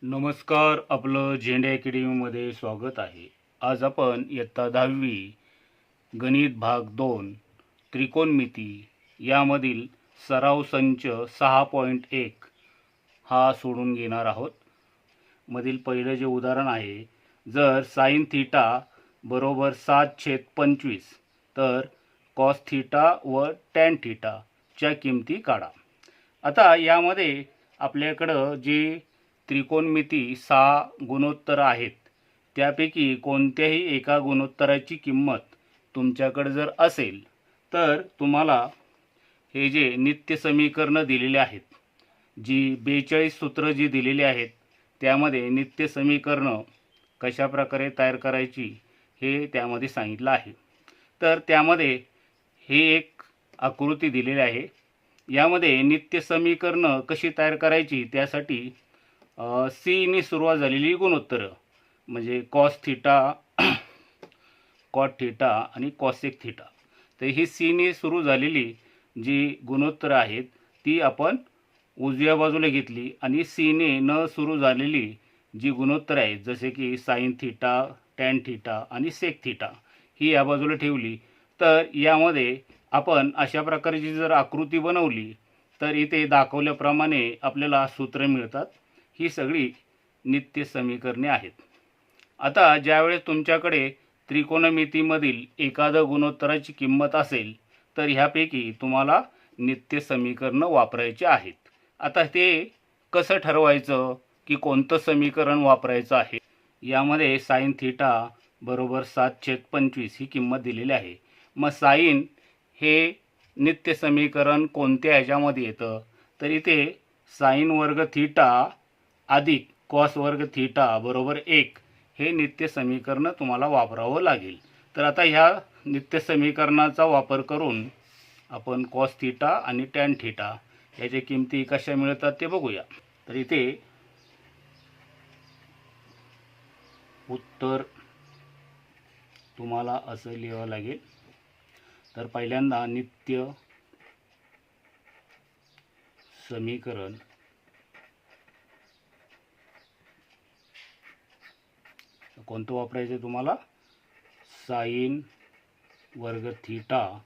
नमस्कार, आपलं झेंडे अकॅडमीमध्ये स्वागत आहे. आज आपण इयत्ता 10वी गणित भाग 2 त्रिकोणमिती यामधील सराव संच 6.1 हा सोडून घेणार आहोत. मधील पहिलं जे उदाहरण आहे, जर साइन थीटा बरोबर 7/25 तर कॉस थीटा व टॅन थीटाच्या किमती काढा. आता यामध्ये आपल्याकडं जे त्रिकोणमिती 6 गुणोत्तर आहेत, त्यापैकी कोणत्याही एका गुणोत्तराची किंमत तुमच्याकडे जर असेल तर तुम्हाला हे जे नित्य समीकरणं दिलेले आहेत, जी 42 सूत्र जी दिलेली आहेत, त्यामध्ये नित्य समीकरणं कशा प्रकारे तयार करायची हे त्यामध्ये सांगितलं आहे. तर त्यामध्ये हे एक आकृती दिलेली आहे. यामध्ये नित्य समीकरणं कशी तयार करायची त्यासाठी सीने सुरुवात झालेली गुणोत्तरं म्हणजे कॉस थीटा, कॉट थीटा आणि कॉसेक थीटा, तर ही सीने सुरू झालेली जी गुणोत्तरं आहेत ती आपण उजव्या बाजूला घेतली आणि सीने न सुरू झालेली जी गुणोत्तरं आहेत जसे की साइन थीटा, टॅन थीटा आणि सेक थीटा ही या बाजूला ठेवली. तर यामध्ये आपण अशा प्रकारची जर आकृती बनवली तर इथे दाखवल्याप्रमाणे आपल्याला सूत्र मिळतात. ही सगळी नित्य समीकरणे आहेत. आता ज्यावेळेस तुमच्याकडे त्रिकोणमितीमधील एखादं गुणोत्तराची किंमत असेल तर ह्यापैकी तुम्हाला नित्य समीकरण वापरायचे आहेत. आता ते कसं ठरवायचं की कोणतं समीकरण वापरायचं आहे, यामध्ये साइन थीटा बरोबर 7/25 ही किंमत दिलेली आहे. मग साइन हे नित्य समीकरण कोणत्या ह्याच्यामध्ये येतं, तर इथे साइन वर्ग थीटा अधिक कॉस वर्ग थीटा बरोबर 1 हे नित्य समीकरण तुम्हाला वापरावं लागेल. तर आता ह्या नित्य समीकरणाचा वापर करून आपण कॉस थीटा आणि टॅन थीटा याच्या किमती कशा मिळतात ते बघूया. तर इथे उत्तर तुम्हाला असं लिहावं लागेल. तर पहिल्यांदा नित्य समीकरण कोणतं वापरायचं तुम्हाला, साइन वर्ग थीटा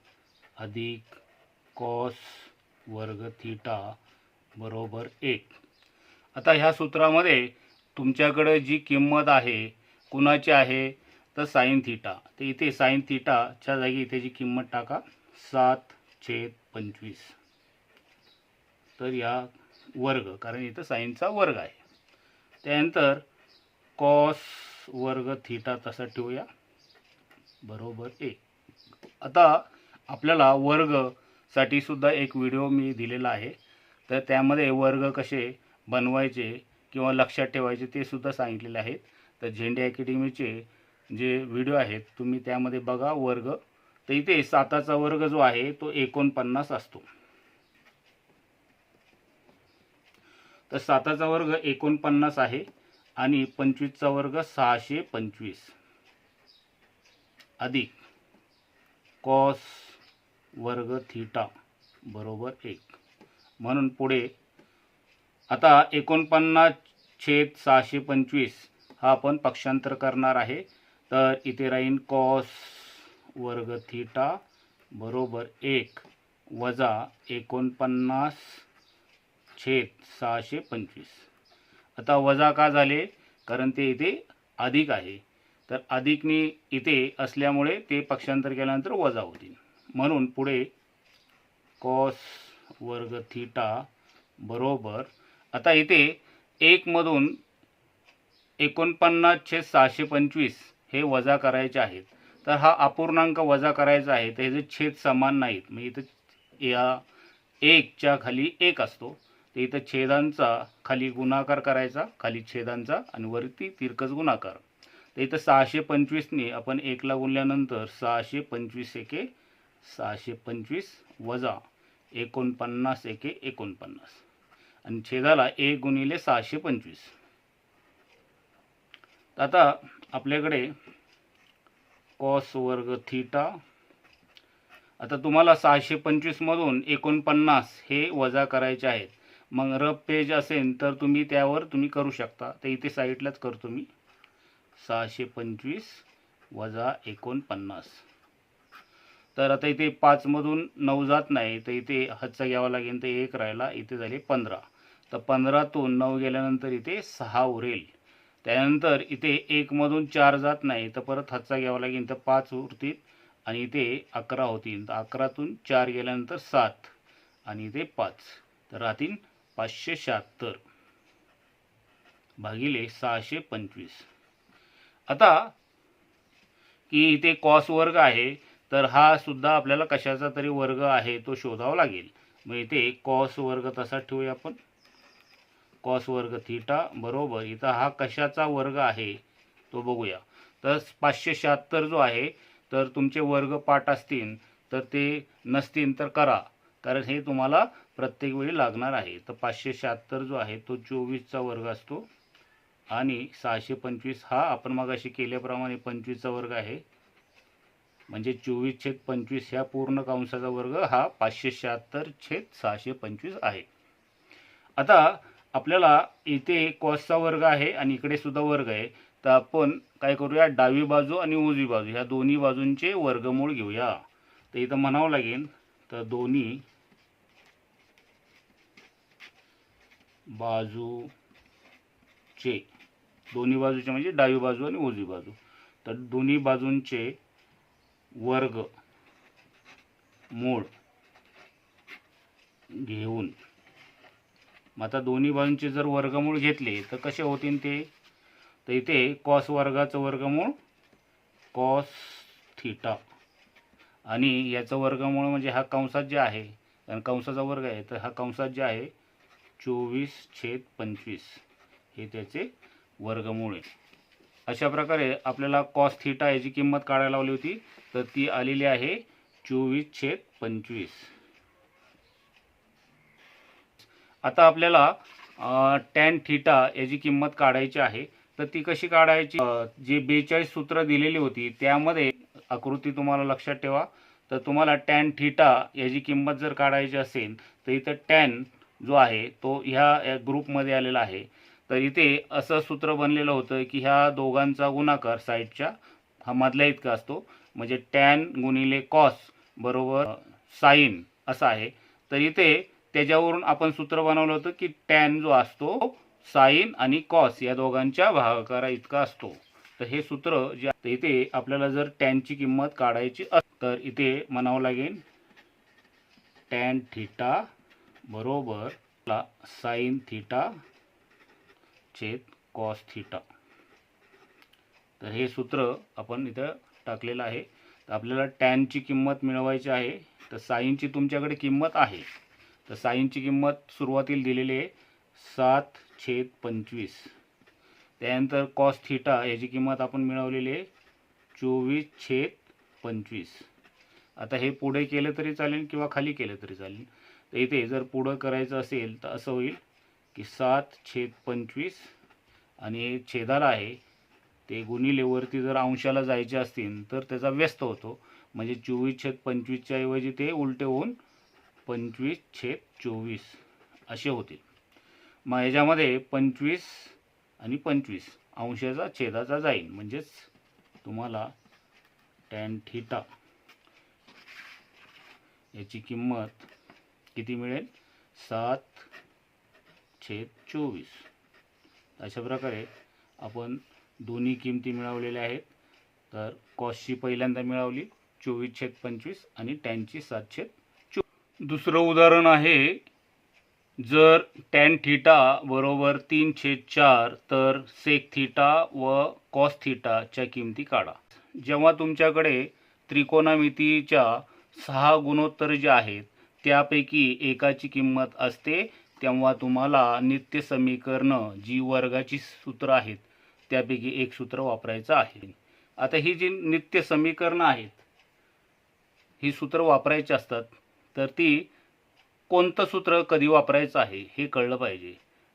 अधिक कॉस वर्ग थीटा बरोबर 1. आता ह्या सूत्रामध्ये तुमच्याकडे जी किंमत आहे कुणाची आहे तर साइन थीटा, तर इथे साइन थीटाच्या जागी इथे जी किंमत टाका 7/25. तर या वर्ग, कारण इथं साइनचा वर्ग आहे. त्यानंतर कॉस वर्ग थीटा तसा ठेवूया बरोबर 1. आता आपल्याला वर्गसाठी सुद्धा एक व्हिडिओ मी दिलेला आहे, तर त्यामध्ये वर्ग कसे बनवायचे किंवा लक्षात ठेवायचे ते सुद्धा सांगितलेले आहेत. तर झेंडे अकॅडमीचे जे व्हिडिओ आहेत तुम्ही त्यामध्ये बघा वर्ग. तर इथे 7चा वर्ग जो आहे तो 49 असतो. तर 7चा वर्ग 49 आहे आणि 25चा वर्ग 625 अधिक कॉस वर्ग थीटा बरोबर 1. म्हणून पुढे आता 49/625 हा आपण पक्षांतर करणार आहे. तर इथे राहीन कॉस वर्ग थीटा बरोबर 1 वजा 49/625. आता वजा का झाले, कारण ते इथे अधिक आहे. तर अधिकनी इथे असल्यामुळे ते पक्षांतर केल्यानंतर वजा होतील. म्हणून पुढे कॉस वर्ग थीटा बरोबर, आता इथे 1 मधून 49/625 हे वजा करायचे आहेत. तर हा अपूर्णांक वजा करायचा आहे, तर हे छेद समान नाहीत. म्हणजे इथं या 1च्या खाली 1 असतो, तर इथं छेदांचा खाली गुणाकार करायचा, खाली छेदांचा आणि वरती तिरकस गुणाकार. तर इथं 625ने आपण 1ला गुणल्यानंतर 625 एके 625 वजा 49 एके 49 आणि छेदाला 1 गुणिले 625. आता आपल्याकडे कॉस वर्ग थीटा, आता तुम्हाला 625 मधून 49 हे वजा करायचे आहेत. मग रफ पेज असेल तर तुम्ही त्यावर तुम्ही करू शकता. तर इथे साईडलाच करतो मी. 625 वजा 49. तर आता इथे 5मधून 9 जात नाही, तर इथे हातचा घ्यावा लागेल. तर 1 राहिला, इथे झाले 15. तर 15तून 9 गेल्यानंतर इथे 6 उरेल. त्यानंतर इथे 1मधून 4 जात नाही, तर परत हातचा घ्यावा लागेल. तर 5 उरतील आणि इथे 11 होतील. तर 11तून 4 गेल्यानंतर 7 आणि इथे 5. तर राहतील 576 भागिले 625. आता की इथे कॉस वर्ग आहे, तर हा सुद्धा आपल्याला कशाचा तरी वर्ग आहे तो शोधावा लागेल. मग इथे कॉस वर्ग तसा ठेवूया आपण. कॉस वर्ग थीटा बरोबर इथं हा कशाचा वर्ग आहे तो बघूया. तर 576 जो आहे, तर तुमचे वर्ग पाठ असतील तर ते नसतील तर करा, कारण हे तुम्हाला प्रत्येक वेळी लागणार आहे. तर 576 जो आहे तो 24चा वर्ग असतो आणि 625 हा आपण मगाशी केल्याप्रमाणे 25चा वर्ग आहे. म्हणजे 24/25 ह्या पूर्ण कंसाचा वर्ग हा 576/625 आहे. आता आपल्याला इथे कॉसचा वर्ग आहे आणि इकडे सुद्धा वर्ग आहे. तर आपण काय करूया, डावी बाजू आणि उजवी बाजू ह्या दोन्ही बाजूंचे वर्गमूळ घेऊया. तर इथं म्हणावं लागेल, तर दोन्ही बाजूचे म्हणजे डावी बाजू आणि उजवी बाजू. तर दोन्ही बाजूंचे वर्ग मूळ घेऊन, मग आता दोन्ही बाजूंचे जर वर्गमूळ घेतले तर कसे होतील ते. तर इथे कॉस वर्गाचं वर्गमूळ कॉस थीटा आणि याचं वर्गमूळ म्हणजे हा कंसात जे आहे, कारण कंसाचा वर्ग आहे, तर हा कंसात जे आहे 24/25 हे त्याचे वर्गमूळ आहे. अशा प्रकारे आपल्याला कॉस थीटा याची किंमत काढायला लावली होती, तर ती आलेली आहे 24/25. आता आपल्याला टॅन थीटा याची किंमत काढायची आहे. तर ती कशी काढायची, जे 42 सूत्र दिलेली होती त्यामध्ये आकृती तुम्हाला लक्षात ठेवा. तर तुम्हाला टॅन थीटा याची किंमत जर काढायची असेल तर इथं टॅन जो आहे तो ह्या ग्रुपमध्ये आलेला आहे. तर इथे असं सूत्र बनलेलं होतं की ह्या दोघांचा गुणाकार साईडच्या हा मधल्या इतका असतो, म्हणजे टॅन गुणिले कॉस बरोबर साईन असं आहे. तर इथे त्याच्यावरून आपण सूत्र बनवलं होतं की टॅन जो असतो साईन आणि कॉस या दोघांच्या भागाकारा इतका असतो. तर हे सूत्र जे आहे, इथे आपल्याला जर टॅनची किंमत काढायची तर इथे म्हणावं लागेल टॅन थीटा बरोबर साईन थीटा छेद कॉस थीटा. तर हे सूत्र आपण इथं टाकलेलं आहे. तर आपल्याला टॅनची किंमत मिळवायची आहे. तर साईनची तुमच्याकडे किंमत आहे, तर साईनची किंमत सुरुवातीला दिलेली आहे 7/25. त्यानंतर कॉस थीटा याची किंमत आपण मिळवलेली आहे 24/25. आता हे पुढे केलं तरी चालेल किंवा खाली केलं तरी चालेल. तर इथे जर पुढं करायचं असेल तर असं होईल की 7/25 आणि छेदाला आहे ते गुणिले वरती जर अंशाला जायचे असतील तर त्याचा व्यस्त होतो, म्हणजे 24/25च्या ऐवजी ते उलटे होऊन 25/24 असे होतील. मग याच्यामध्ये 25 आणि 25 अंशाचा छेदाचा जाईल, म्हणजेच तुम्हाला टॅन थीटा याची किंमत किती मिळेल 7/24. अशा प्रकारे आपण दोन्ही किमती मिळवलेल्या आहेत. तर कॉसची पहिल्यांदा मिळवली 24/25 आणि टॅनची 7/24. दुसरं उदाहरण आहे, जर टॅन थीटा बरोबर 3/4 तर सेक थीटा व कॉस थीटाच्या किमती काढा. जेव्हा तुमच्याकडे त्रिकोणमितीच्या 6 गुणोत्तर जे आहेत त्यापैकी एकाची किंमत असते, तेव्हा तुम्हाला नित्य समीकरणं जी वर्गाची सूत्र आहेत त्यापैकी एक सूत्र वापरायचं आहे. आता ही जी नित्य समीकरणं आहेत ही सूत्र वापरायची असतात, तर ती कोणतं सूत्र कधी वापरायचं आहे हे कळलं पाहिजे.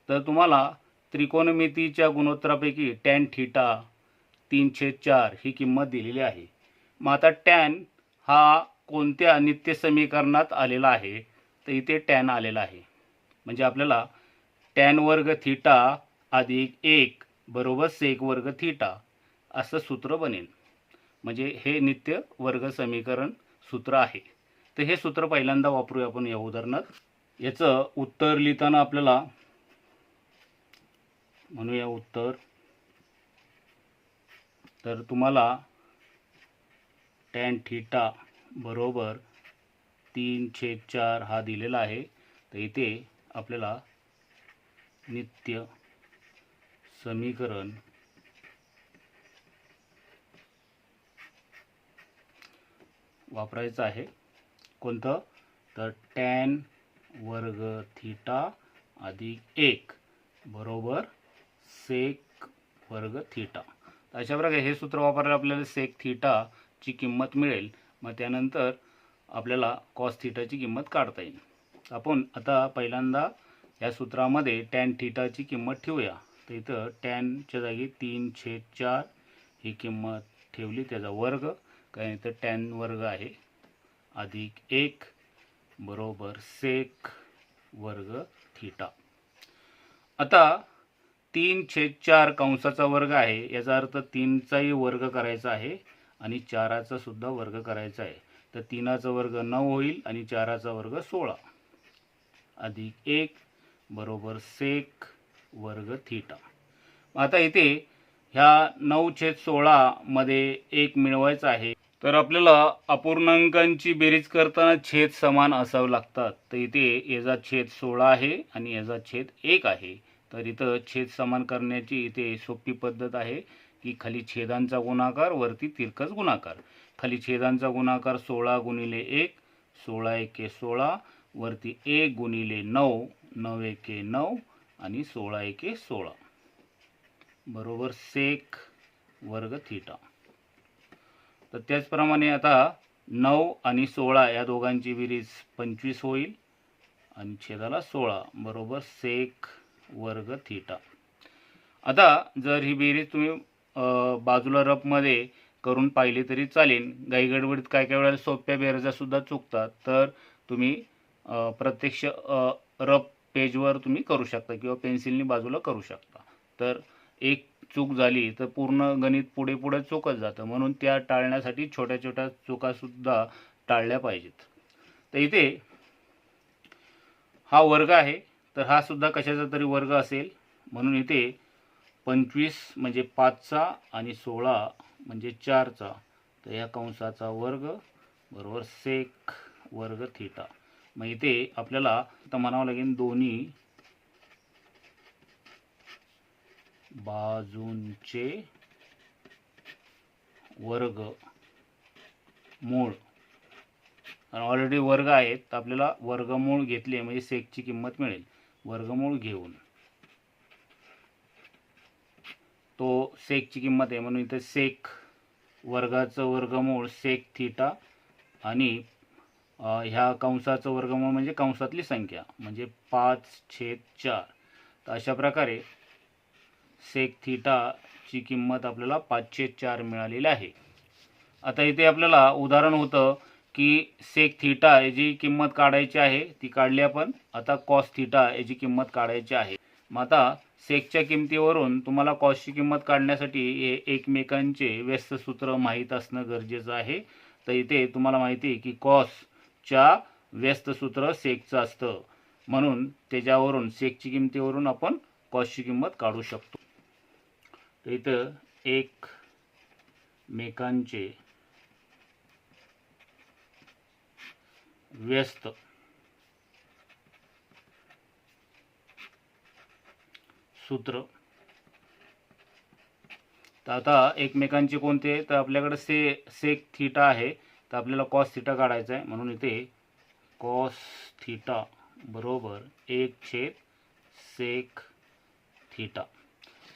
तर तुम्हाला त्रिकोणमितीच्या गुणोत्तरापैकी टॅन थीटा 3/4 ही किंमत दिलेली आहे. मग आता टॅन हा कोणत्या नित्य समीकरणात आलेला आहे, तर इथे टॅन आलेला आहे. म्हणजे आपल्याला टॅन वर्ग थीटा अधिक 1 बरोबर सेक वर्ग थीटा असं सूत्र बनेल. म्हणजे हे नित्य वर्ग समीकरण सूत्र आहे. तर हे सूत्र पहिल्यांदा वापरूया आपण या उदाहरणात. याचं उत्तर लिहिताना आपल्याला म्हणूया उत्तर. तर तुम्हाला टॅन थीटा बरोबर 3/4 हा दिलेला आहे. तर इथे आपल्याला नित्य समीकरण वापरायचं आहे. कोणतं? तर टॅन वर्ग थीटा अधिक 1 बरोबर सेक वर्ग थीटा. अशा प्रकारे हे सूत्र वापरल्यावर आपल्याला सेक थीटाची किंमत मिळेल. मग त्यानंतर आपल्याला कॉस थीटाची किंमत काढता येईल. आपण आता पहिल्यांदा या सूत्रामध्ये टॅन थीटाची किंमत ठेवूया. तर इथं टॅनच्या जागी 3/4 ही किंमत ठेवली, त्याचा वर्ग काय तर टॅन वर्ग आहे अधिक 1 बरोबर सेक वर्ग थीटा. आता 3/4 कंसाचा वर्ग आहे, याचा अर्थ 3चाही वर्ग करायचा आहे आणि 4चा सुद्धा वर्ग करायचा आहे. तर 3चा वर्ग 9 होईल आणि 4चा वर्ग 16 अधिक 1 बरोबर सेक वर्ग थीटा. आता इथे ह्या 9/16 मध्ये 1 मिळवायचा आहे. तर आपल्याला अपूर्णांकांची बेरीज करताना छेद समान असावे लागतात. तर इथे याचा छेद 16 आहे आणि याचा छेद 1 आहे. तर इथं छेद समान करण्याची इथे सोपी पद्धत आहे की खाली छेदांचा गुणाकार वरती तिरकस गुणाकार. खाली छेदांचा गुणाकार 16 गुणिले 1 16 एके 16 वरती 1 गुणिले 9 9 एके 9 आणि 16 एके 16 बरोबर सेक वर्ग थीटा. तर त्याचप्रमाणे आता 9 आणि 16 या दोघांची बेरीज 25 होईल आणि छेदाला 16 बरोबर सेक वर्ग थीटा. आता जर ही बेरीज तुम्ही बाजूला रफमध्ये करून पाहिली तरी चालेल. घाईगडबडीत काय काय वेळेला सोप्या बेरजा सुद्धा चुकतात. तर तुम्ही प्रत्यक्ष रफ पेजवर तुम्ही करू शकता किंवा पेन्सिलनी बाजूला करू शकता. तर एक चूक झाली तर पूर्ण गणित पुढे पुढे चुकत जातं. म्हणून त्या टाळण्यासाठी छोट्या छोट्या चुकासुद्धा टाळल्या पाहिजेत. तर इथे हा वर्ग आहे, तर हा सुद्धा कशाचा तरी वर्ग असेल. म्हणून इथे 25 म्हणजे 5चा आणि 16 म्हणजे 4चा. तर या कंसाचा वर्ग बरोबर सेक वर्ग थीटा. मग इथे आपल्याला आता म्हणावं लागेल दोन्ही बाजूंचे वर्ग मूळ. ऑलरेडी वर्ग आहेत, तर आपल्याला वर्गमूळ घेतले म्हणजे सेकची किंमत मिळेल. वर्गमूळ घेऊन तो सेकची किंमत आहे म्हणून इथे सेक वर्गाचं वर्गमूळ सेक थीटा आणि ह्या कंसाचं वर्गमूळ म्हणजे कंसातली संख्या म्हणजे 5/4. तर अशा प्रकारे सेक थीटाची किंमत आपल्याला 5/4 मिळालेली आहे. आता इथे आपल्याला उदाहरण होतं की सेक थीटा याची किंमत काढायची आहे, ती काढली आपण. आता कॉस थीटा याची किंमत काढायची आहे. मग आता सेकच्या किमतीवरून तुम्हाला कॉसची किंमत काढण्यासाठी हे एकमेकांचे व्यस्त सूत्र माहीत असणं गरजेचं आहे. तर इथे तुम्हाला माहिती आहे की कॉसच्या व्यस्त सूत्र सेकचं असतं, म्हणून त्याच्यावरून सेकची किमतीवरून आपण कॉसची किंमत काढू शकतो. तर इथं एकमेकांचे व्यस्त सूत्र. तर आता एकमेकांचे कोणते? तर आपल्याकडे सेक थीटा आहे, तर आपल्याला कॉस थीटा काढायचा आहे. म्हणून इथे कॉस थीटा बरोबर 1/सेक थीटा.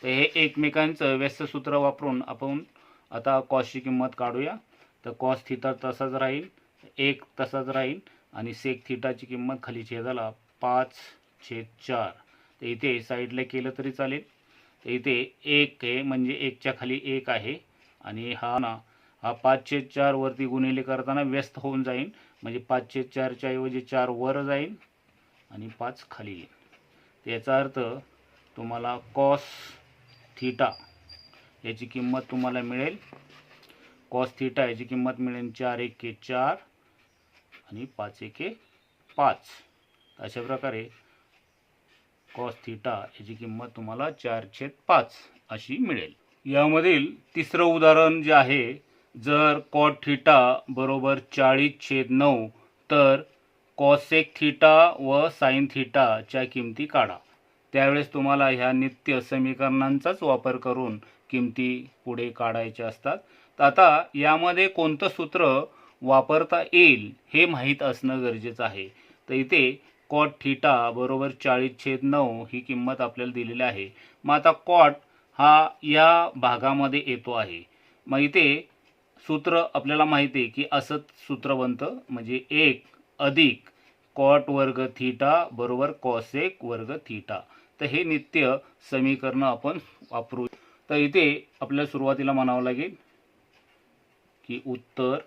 तर हे एकमेकांचं व्यस्त सूत्र वापरून आपण आता कॉसची किंमत काढूया. तर कॉस थीटा तसाच राहील, 1 तसाच राहील आणि सेक थीटाची किंमत खाली छेदाला 5/4. तर इथे साईडला केलं तरी चालेल. तर इथे 1 आहे म्हणजे 1च्या खाली 1 आहे आणि हा 5/4 वरती गुणिले करताना व्यस्त होऊन जाईल. म्हणजे 5/4च्या ऐवजी 4 वर जाईल आणि 5 खाली येईल. याचा अर्थ तुम्हाला कॉस थीटा याची किंमत तुम्हाला मिळेल, कॉस थीटा याची किंमत मिळेल 4 एके 4 आणि 5 एके 5. अशा प्रकारे कॉस थीटा याची किंमत तुम्हाला 4/5 अशी मिळेल. यामधील तिसरं उदाहरण जे आहे, जर कॉट थीटा बरोबर 40/9 तर कॉसेक थीटा व साइन थीटाच्या किमती काढा. त्यावेळेस तुम्हाला ह्या नित्य समीकरणांचाच वापर करून किमती पुढे काढायच्या असतात. तर आता यामध्ये कोणतं सूत्र वापरता येईल हे माहीत असणं गरजेचं आहे. तर इथे कॉट थीटा बरोबर 40/9 ही किंमत आपल्याला दिलेली आहे. मग आता कॉट हा या भागामध्ये येतो आहे. मग इथे सूत्र आपल्याला माहिती आहे की असं सूत्र बनतं, म्हणजे 1 अधिक कॉट वर्ग थीटा बरोबर कॉसेक वर्ग थीटा. तर हे नित्य समीकरण आपण वापरू. तर इथे आपल्याला सुरुवातीला म्हणावं लागेल की उत्तर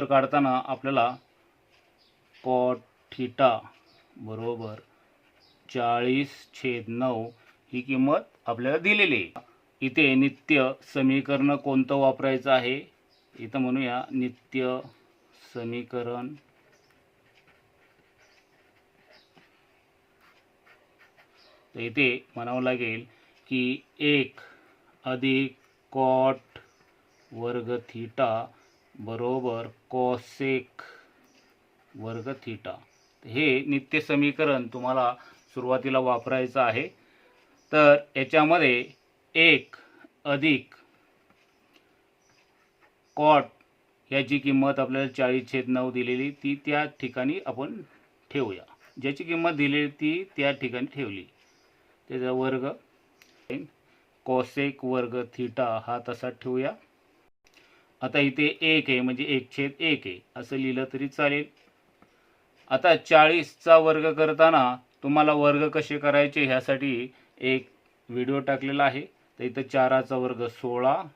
काढताना आपल्याला कॉट थीटा बरोबर 40/9 ही किंमत आपल्याला दिलेली आहे. इथे नित्य समीकरण कोणतं वापरायचं आहे, इथं म्हणूया नित्य समीकरण. तर इथे म्हणावं लागेल की 1 अधिक कॉट वर्ग थीटा बरोबर कॉसेक वर्ग थीटा. हे नित्य समीकरण तुम्हाला सुरुवातीला वापरायचं आहे. तर याच्यामध्ये 1 अधिक कॉट याची किंमत आपल्याला 40/9 दिलेली, ती त्या ठिकाणी आपण ठेवूया. ज्याची किंमत दिलेली ती त्या ठिकाणी ठेवली. त्याचा वर्ग कॉसेक वर्ग थीटा हा तसा ठेवूया. आता इथे 1 आहे म्हणजे 1/1 आहे असं लिहिलं तरी चालेल. आता 40चा वर्ग करताना तुम्हाला वर्ग कसे करायचे ह्यासाठी एक व्हिडिओ टाकलेला आहे. तर इथं 4चा वर्ग 16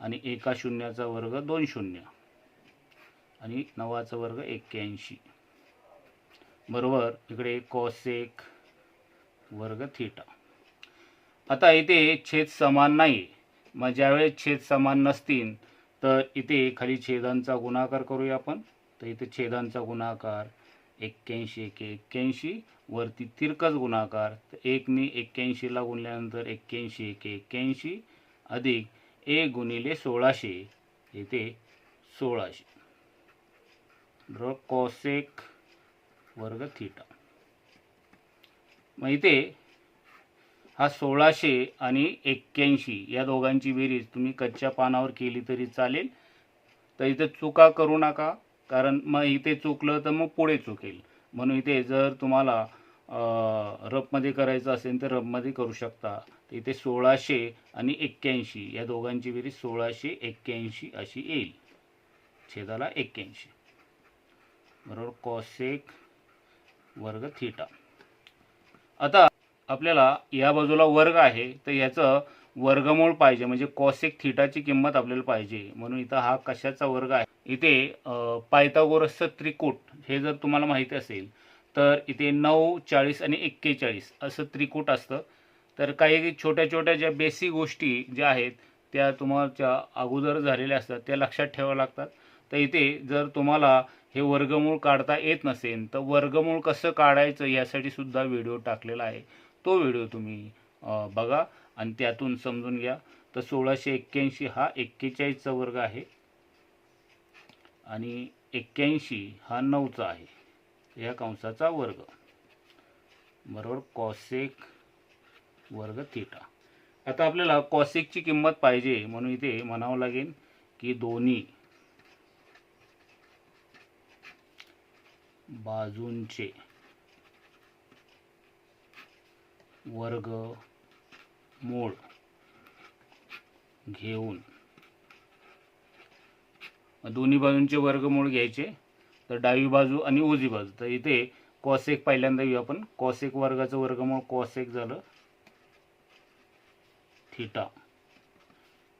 आणि 1 शून्याचा वर्ग 2 शून्य आणि 9चा वर्ग 81 बरोबर इकडे कॉसेक वर्ग थीटा. आता इथे छेद समान नाही. मग ज्यावेळेस छेद समान नसतील तर इथे खाली छेदांचा गुणाकार करूया आपण. तर इथे छेदांचा गुणाकार 81 एके 81 वरती तिरकस गुणाकार. तर 1 ने 81ला गुणल्यानंतर 81 एके 81 अधिक 1 गुणिले 1600 इथे 1600 बरोबर कॉसेक वर्ग थीटा. मग इथे हा 1600 आणि 81 या दोघांची बेरीज तुम्ही कच्च्या पानावर केली तरी चालेल. तर इथे चुका करू नका, कारण मग इथे चुकलं तर मग पुढे चुकेल. म्हणून इथे जर तुम्हाला रफमध्ये करायचं असेल तर रफमध्ये करू शकता. तर इथे 1600 आणि 81 या दोघांची बेरीज 1681 अशी येईल. छेदाला 81 बरोबर कॉसेक वर्ग थीटा. आता आपल्याला या बाजूला वर्ग आहे तर याचं वर्गमूळ पाहिजे, म्हणजे कॉसेक थीटाची किंमत आपल्याला पाहिजे. म्हणून इथं हा कशाचा वर्ग आहे. इथे पायथागोरसचं त्रिकूट हे जर तुम्हाला माहिती असेल तर इथे 9, 40 आणि 41 असं त्रिकूट असतं. तर काही छोट्या छोट्या ज्या बेसिक गोष्टी ज्या आहेत त्या तुम्हाला अगोदर झालेल्या असतात, त्या लक्षात ठेवाव्या लागतात. तर इथे जर तुम्हाला हे वर्गमूळ काढता येत नसेल तर वर्गमूळ कसं काढायचं यासाठी सुद्धा व्हिडिओ टाकलेला आहे. तो व्हिडिओ तुम्ही बघा आणि त्यातून समजून घ्या. तर 1681 हा 41चा वर्ग आहे आणि 81 हा 9चा आहे. या कंसाचा वर्ग बरोबर कॉसेक वर्ग थीटा. आता आपल्याला कॉसेकची किंमत पाहिजे, म्हणून इथे म्हणावं लागेल की दोन्ही बाजूंचे वर्गमूळ घेऊन, दोन्ही बाजूंचे वर्गमूळ घ्यायचे. तर डावी बाजू आणि उजवी बाजू. तर इथे कॉसेक पहिल्यांदा घेऊ आपण. कॉसेक वर्गाचं वर्गमूळ कॉसेक झालं थीटा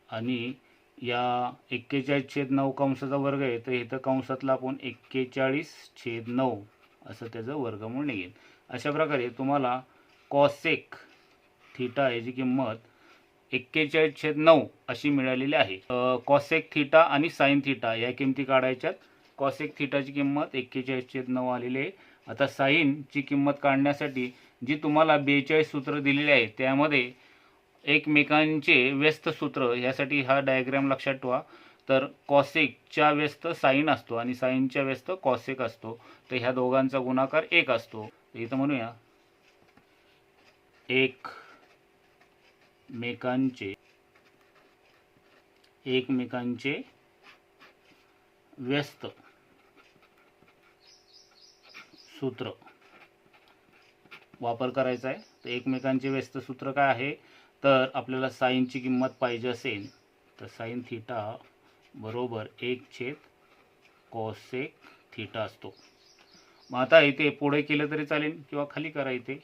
आणि या 41/9 कंसाचा वर्ग आहे. तर इथं कंसातला आपण 41/9 असं त्याचं वर्गमूळ निघेल. अशा प्रकारे तुम्हाला कॉसेक थीटा याची किंमत 41/9 अशी मिळालेली आहे. कॉसेक थीटा आणि साइन थीटा या किमती काढायच्यात. कॉसेक थीटाची किंमत 41/9 आलेली आहे. आता साइनची किंमत काढण्यासाठी जी तुम्हाला 42 सूत्र दिलेले आहे त्यामध्ये एकमेकांचे व्यस्त सूत्र यासाठी हा डायग्राम लक्षात ठेवा. तर कॉसेकच्या व्यस्त साइन असतो आणि साइनच्या व्यस्त कॉसेक असतो. तर ह्या दोघांचा गुणाकार 1 असतो. इथं म्हणूया एकमेकांचे व्यस्त सूत्र वापर करायचा आहे. तर एकमेकांचे व्यस्त सूत्र काय आहे, तर आपल्याला साइनची किंमत पाहिजे असेल तर साइन थीटा बरोबर 1/कॉसेक थीटा असतो. मग आता इथे पुढे केलं तरी चालेल किंवा खाली करा. इथे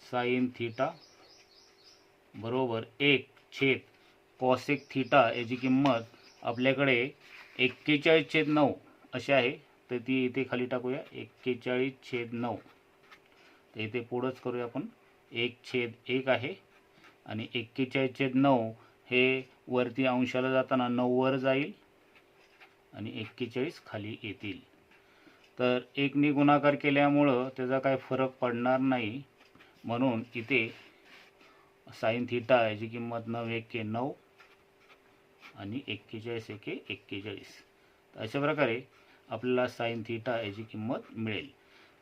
साइन थीटा बरोबर 1/कॉसेक थीटा याची किंमत आपल्याकडे 41/9 अशी आहे. तर ती इथे खाली टाकूया 41/9. तर इथे पुढंच करूया आपण 1/1 आहे आणि 41/9 हे वरती अंशाला जाताना 9 वर जाईल आणि 41 खाली येतील. तर 1 ने गुणाकार केल्यामुळं त्याचा काही फरक पडणार नाही, म्हणून इथे साइन थीटा याची किंमत 9×1=9 आणि 41×1=41. तर अशा प्रकारे आपल्याला साइन थीटा याची किंमत मिळेल.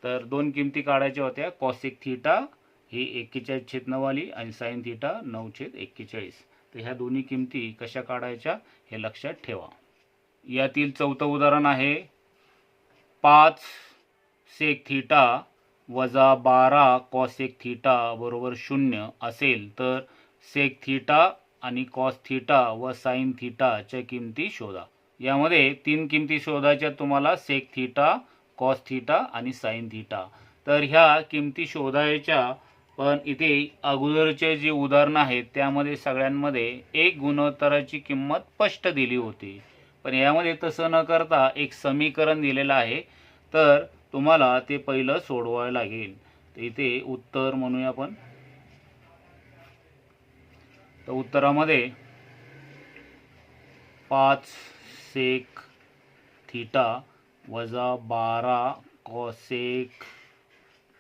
तर दोन किमती काढायच्या होत्या. कॉसेक थीटा ही 41/9 आली आणि साइन थीटा 9/41. तर ह्या दोन्ही किमती कशा काढायच्या हे लक्षात ठेवा. यातील चौथं उदाहरण आहे 5 सेक थीटा वजा 12 कॉसेक थीटा बरोबर 0 असेल तर सेक थीटा आणि कॉस थीटा व साइन थीटाच्या किमती शोधा. यामध्ये 3 किमती शोधायच्या तुम्हाला, सेक थीटा, कॉस थीटा आणि साइन थीटा. तर ह्या किमती शोधायच्या, पण इथे अगोदरचे जे उदाहरण आहेत त्यामध्ये सगळ्यांमध्ये एक गुणोत्तराची किंमत स्पष्ट दिली होती, पण यामध्ये तसं न करता एक समीकरण दिलेलं आहे. तर तुम्हाला ते पहिलं सोडवावं लागेल. तर इथे उत्तर म्हणूया आपण. तर उत्तरामध्ये 5 सेक थीटा वजा 12 कॉसेक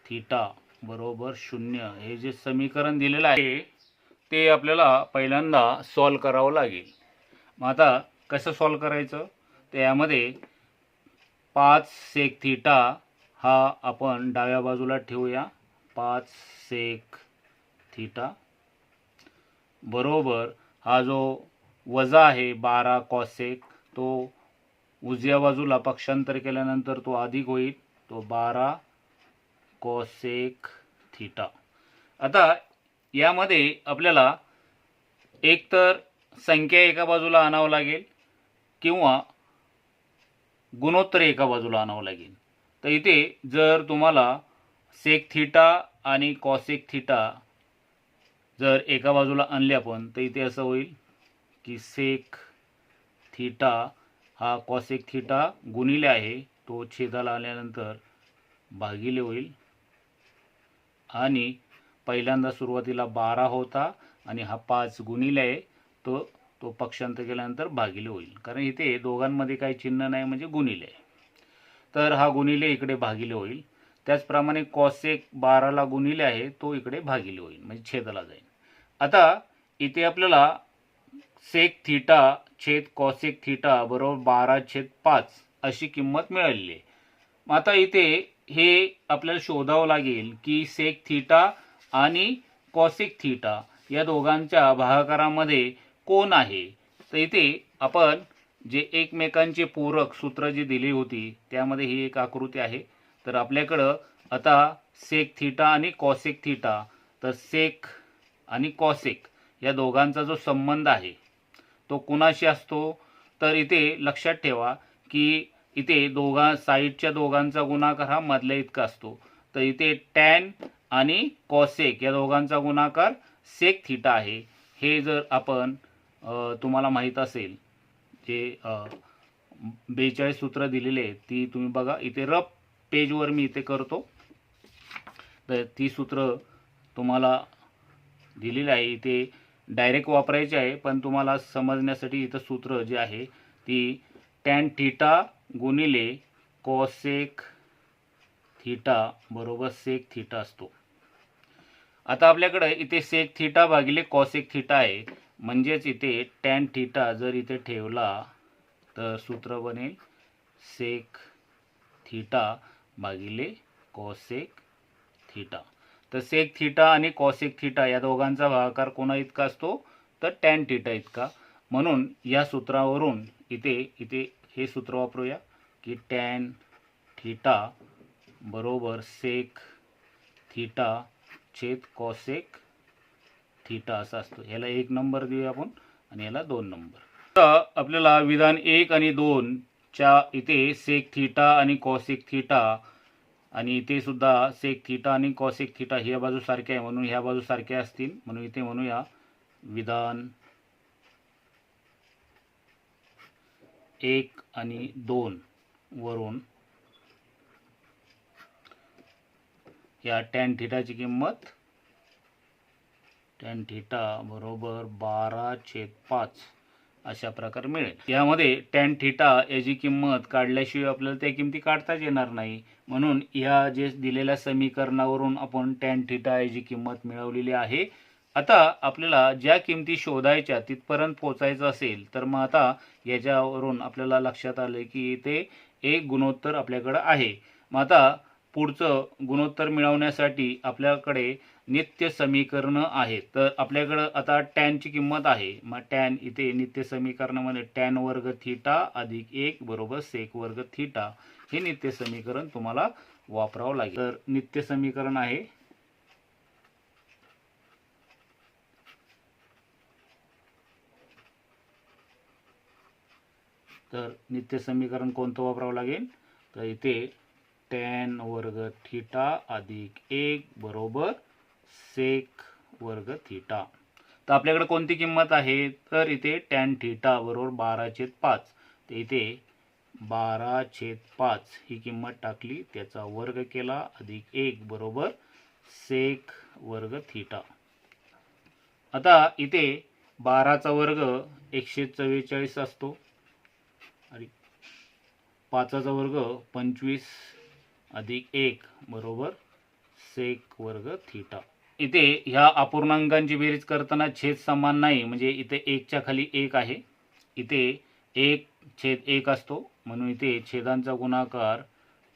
थीटा बरोबर 0 हे जे समीकरण दिलेलं आहे ते आपल्याला पहिल्यांदा सॉल्व करावं लागेल. मग आता कसं सॉल्व करायचं, तर यामध्ये 5 सेक थीटा हा आपण डाव्या बाजूला ठेवूया. 5 सेक थीटा बरोबर हा जो वजा आहे 12 कॉसेक, तो उजव्या बाजूला पक्षांतर केल्यानंतर तो अधिक होईल, तो 12 कॉसेक थीटा. आता यामध्ये आपल्याला एक तर संख्या एका बाजूला आणावं लागेल किंवा गुणोत्तर एका बाजूला आणावं लागेल. तर इथे जर तुम्हाला सेक थीटा आणि कॉसेक थीटा जर एका बाजूला आणले आपण, तर इथे असं होईल की सेक थीटा हा कॉसेक थीटा गुणिले आहे, तो छेदाला आल्यानंतर भागिले होईल आणि पहिल्यांदा सुरुवातीला 12 होता आणि हा 5 गुणिले आहे, तो पक्षांतर केल्यानंतर भागिले होईल, कारण इथे दोघांमध्ये काही चिन्ह नाही म्हणजे गुणिले आहे. तर हा गुणिले इकडे भागिले होईल. त्याचप्रमाणे कॉसेक 12ला गुणिले आहे, तो इकडे भागिले होईल म्हणजे छेदाला जाईल. आता इथे आपल्याला सेक थीटा छेद कॉसेक थीटा बरोबर 12/5 अशी किंमत मिळालेली आहे. मग आता इथे हे आपल्याला शोधावं लागेल की सेक थीटा आणि कॉसेक थीटा या दोघांच्या भागाकारामध्ये कोण आहे. तर इथे आपण जे एकमेकांचे पूरक सूत्र जी दिली होती त्यामध्ये ही एक आकृती आहे. तर आपल्याकडं आता सेक थीटा आणि कॉसेक थीटा, तर सेक आणि कॉसेक या दोघांचा जो संबंध आहे तो कुणाशी असतो, तर इथे लक्षात ठेवा की इथे साईडच्या दोघांचा गुणाकार हा मधल्या इतका असतो. तर इथे टॅन आणि कॉसेक या दोघांचा गुणाकार सेक थीटा आहे. हे जर आपण तुम्हाला माहीत असेल, जे 42 सूत्र दिलेले आहेत ती तुम्ही बघा. इथे रफ पेजवर मी इथे करतो. तर ती सूत्र तुम्हाला दिलेली आहे, इथे डायरेक्ट वापरायची आहे, पण तुम्हाला समजण्यासाठी इथं सूत्र जे आहे ती टॅन थीटा गुणिले कॉसेक थीटा बरोबर सेक थीटा असतो. आता आपल्याकडे इथे सेक थीटा भागिले कॉसेक थीटा आहे, म्हणजेच इथे टॅन थीटा जर इथे ठेवला तर सूत्र बनेल सेक थीटा भागिले कॉसेक थीटा. तर सेक थीटा आणि कॉसेक थीटा या दोघांचा भागाकार कोणा इतका असतो, तर टॅन थीटा इतका. म्हणून या सूत्रावरून इथे हे सूत्र वापरूया की टॅन थीटा बरोबर सेक थीटा छेद कॉसेक थीटा असा असतो. ह्याला 1 नंबर देऊया आपण आणि याला 2 नंबर. तर आपल्याला विधान 1 आणि 2 च्या इथे सेक थीटा आणि कॉसेक थीटा आणि इथे सुद्धा सेक थीटा आणि कॉसेक थीटा ह्या बाजू सारख्या आहे, म्हणून ह्या बाजू सारख्या असतील, म्हणून इथे म्हणूया विधान 1 आणि 2 वरून या टॅन थीटाची किंमत टॅन थीटा बरोबर 12/5 अशा प्रकारे मिळेल. यामध्ये टॅन थीटा याची किंमत काढल्याशिवाय आपल्याला त्या किमती काढताच येणार नाही, म्हणून ह्या जे दिलेल्या समीकरणावरून आपण टॅन थीटा याची किंमत मिळवलेली आहे. आता आपल्याला ज्या किमती शोधायच्या तिथपर्यंत पोचायचं असेल तर मग आता याच्यावरून आपल्याला लक्षात आलं की इथे एक गुणोत्तर आपल्याकडे आहे. मग आता पुढचं गुणोत्तर मिळवण्यासाठी आपल्याकडे नित्य समीकरणं आहेत. तर आपल्याकडं आता टॅनची किंमत आहे, मग टॅन इथे नित्य समीकरणामध्ये टॅन वर्ग थीटा अधिक 1 बरोबर सेक वर्ग थीटा हे नित्य समीकरण तुम्हाला वापरावं लागेल. तर नित्य समीकरण आहे तर नित्य समीकरण कोणतं वापरावं लागेल, तर इथे टॅन वर्ग थीटा अधिक 1 बरोबर सेक वर्ग थीटा. तर आपल्याकडे कोणती किंमत आहे, तर इथे टॅन थीटा बरोबर 12/5. तर इथे 12/5 ही किंमत टाकली, त्याचा वर्ग केला अधिक 1 बरोबर सेक वर्ग थीटा. आता इथे 12चा वर्ग 144 असतो आणि 5चा वर्ग 25 अधिक 1 बरोबर सेक वर्ग थीटा. इथे ह्या अपूर्णांकांची बेरीज करताना छेद समान नाही, म्हणजे इथे 1च्या खाली 1 आहे, इथे 1/1 असतो, म्हणून इथे छेदांचा गुणाकार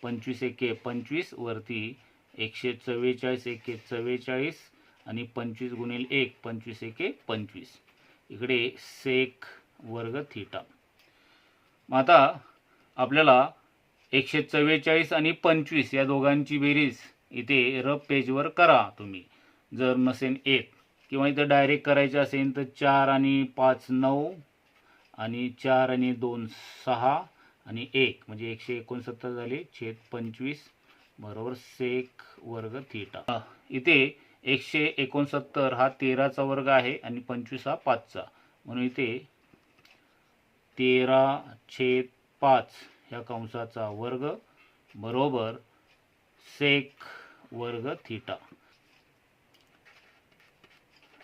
25 एके 25 वरती 144 एके 44 आणि 25 गुणिले 1 25 एके 25 इकडे सेक वर्ग थीटा. मग आता आपल्याला 144 आणि 25 या दोघांची बेरीज इथे रफ पेजवर करा तुम्ही, जर नसेल येत, किंवा इथं डायरेक्ट करायचं असेल तर 4 आणि 5 9 आणि 4 आणि 2 6 आणि 1 म्हणजे 169 झाले छेद 25 बरोबर सेक वर्ग थीटा. इथे 169 हा 13चा वर्ग आहे आणि 25 हा 5चा, म्हणून इथे 13/5 ह्या कंसाचा वर्ग बरोबर सेक वर्ग थीटा.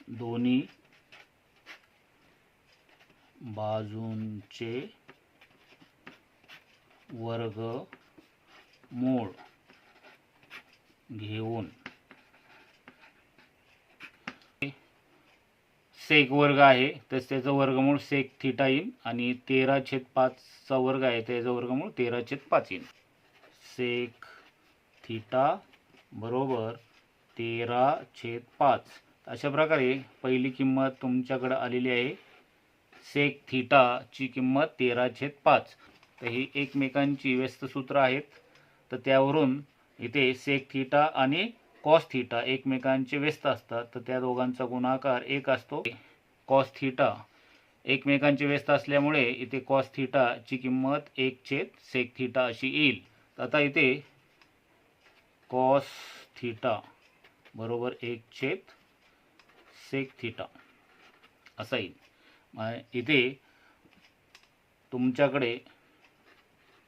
दोन्ही बाजूंचे वर्गमूळ घेऊन सेक वर्ग आहे तर त्याचं वर्गमूळ सेक थीटा येईल आणि 13/5चा वर्ग आहे त्याचं वर्गमूळ 13/5 येईल. सेक थीटा बरोबर 13/5. अशा प्रकारे पहिली किंमत तुमच्याकडे आलेली आहे, सेक थीटाची किंमत 13/5. तर ही एकमेकांची व्यस्त सूत्र आहेत, तर त्यावरून इथे सेक थीटा आणि कॉस थीटा एकमेकांचे व्यस्त असतात, तर त्या दोघांचा गुणाकार 1 असतो. कॉस थीटा एकमेकांचे व्यस्त असल्यामुळे इथे कॉस थीटाची किंमत 1/सेक थीटा अशी येईल. आता इथे कॉस थीटा बरोबर 1/सेक थीटा असा येईल. इथे तुमच्याकडे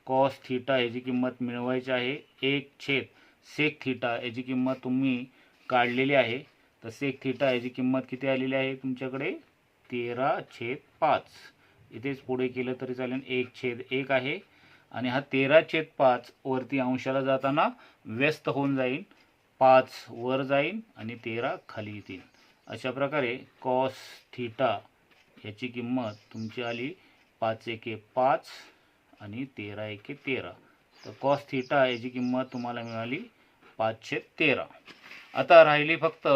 कॉस थिटा याची किंमत मिळवायची आहे. 1 छेद सेक थिटा याची किंमत तुम्ही काढलेली आहे. तर सेक थिटा याची किंमत किती आलेली आहे तुमच्याकडे 13/5. इथेच पुढे केलं तरी चालेल. 1/1 आहे आणि हा 13/5 वरती अंशाला जाताना व्यस्त होऊन जाईल. 5 वर जाईल आणि 13 खाली येतील. अशा प्रकारे कॉस थिटा याची किंमत तुमची आली 5×1 5 आणि 13×1 13. तर कॉस थिटा याची किंमत तुम्हाला मिळाली 5/13. आता राहिली फक्त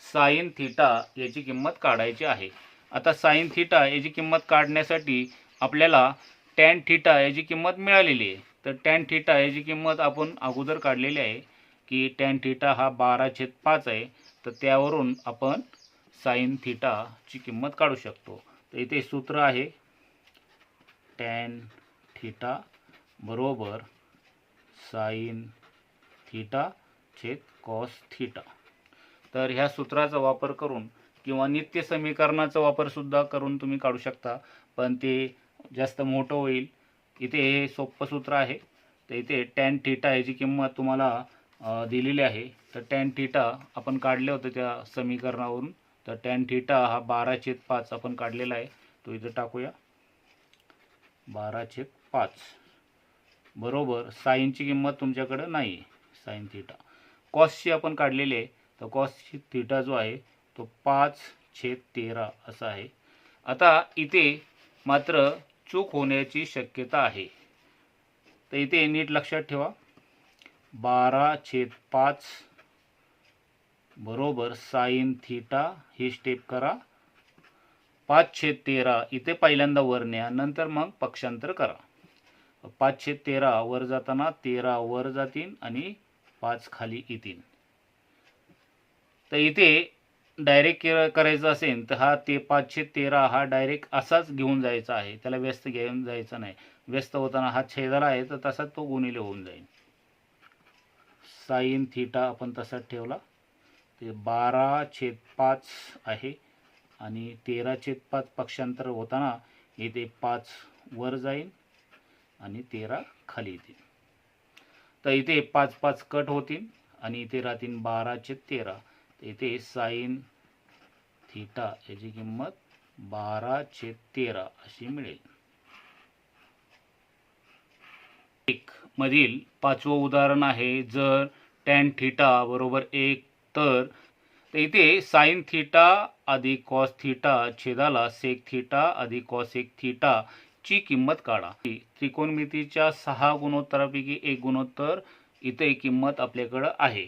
साइन थिटा याची किंमत काढायची आहे. आता साइन थिटा याची किंमत काढण्यासाठी आपल्याला टॅन थिटा याची किंमत मिळालेली आहे. तर टॅन थिटा याची किंमत आपण अगोदर काढलेली आहे की टॅन थिटा हा 12/5 आहे. तर त्यावरून आपण साइन थिटाची किंमत काढू शकतो. तर इथे सूत्र आहे टॅन थिटा बरोबर साइन थिटा छेद कॉस थिटा. तर ह्या सूत्राचा वापर करून किंवा नित्य समीकरणाचा वापर सुद्धा करून तुम्ही काढू शकता, पण ते जास्त मोठं होईल. इथे हे सोपं सूत्र आहे. तर इथे टॅन थिटा याची किंमत तुम्हाला दिलेली आहे. तर टॅन थिटा आपण काढले होते त्या समीकरणावरून. तर टॅन थिटा हा 12/5 आपण काढलेला आहे. तो इथे टाकूया 12/5 बरोबर साईनची किंमत तुमच्याकडे नाही आहे. साइन थिटा कॉसची आपण काढलेली आहे. तर कॉस थिटा जो आहे तो 5/13 असा आहे. आता इथे मात्र चूक होण्याची शक्यता आहे. तर इथे नीट लक्षात ठेवा 12/5 बरोबर साइन थिटा ही स्टेप करा. 5/13 इथे पहिल्यांदा वर न्या, नंतर मग पक्षांतर करा. 5/13 वर जाताना 13 वर जातील आणि 5 खाली येतील. तर इथे डायरेक्ट करायचं असेल तर हा 5/13 हा डायरेक्ट असाच घेऊन जायचा आहे. त्याला व्यस्त घेऊन जायचं नाही. व्यस्त होताना हा छेदाला आहे तर तसाच तो गुणिले होऊन जाईल. साइन थिटा आपण तसाच ठेवला. ते 12/5 आहे आणि 13/5 पक्षांतर होताना इथे 5 वर जाईल आणि 13 खाली येतील. तर इथे 5 कट होतील आणि इथे राहतील 12/13. इथे साइन थिटा याची किंमत 12/13 अशी मिळेल. एक मधील 5वं उदाहरण आहे. जर टॅन थिटा बरोबर 1 तर इथे साइन थिटा अधिक कॉस थिटा छेदाला सेक थिटा अधिक कॉसेक थिटा ची किंमत काढा. त्रिकोणमितीच्या 6 गुणोत्तरापैकी एक गुणोत्तर इथे किंमत आपल्याकडे आहे.